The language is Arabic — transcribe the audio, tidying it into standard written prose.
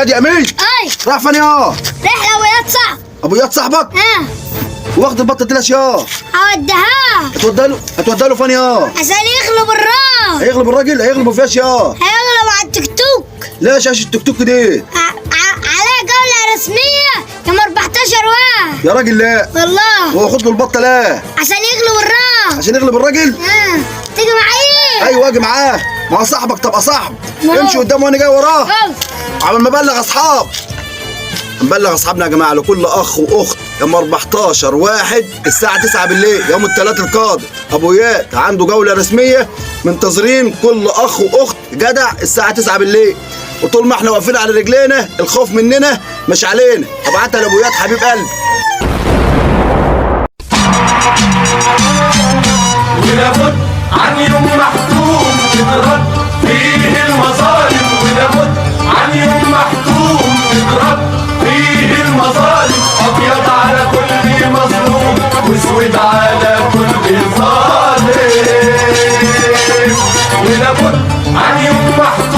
يا امين. اي رايح فين يا؟ رحله ويا صعب. ابو اياد صاحبك؟ واخد البطه دي ليش يا؟ هوديها هتوديها له فين يا؟ عشان يغلب الراس. هيغلب الراجل؟ هيغلبه فيش يا؟ هيغلب على التيك توك. ليش ايش التوك توك دي؟ عليه جولة رسمية يوم 14 واحد. يا راجل لا والله. هو خد له البطه لا عشان يغلب الراس. عشان يغلب الراجل؟ تيجي معايا؟ ايوه اجي معاه. ما هو صاحبك تبقى صاحب. ما هو. امشي قدامه وانا جاي وراه. أوف. عمال ما ابلغ اصحاب. نبلغ اصحابنا يا جماعه لكل اخ واخت يوم 14 واحد الساعه 9 بالليل يوم الثلاث القادم ابو اياد عنده جوله رسميه، منتظرين كل اخ واخت جدع الساعه 9 بالليل. وطول ما احنا واقفين على رجلينا الخوف مننا مش علينا. ابعتها لابو اياد حبيب قلبي. ولابد عن يوم محتوم تترد فيه المظالم، ولابد عن يوم محتوم تترد فيه المظالم، ابيض على كل مظلوم واسود على كل ظالم، ولابد عن يوم محتوم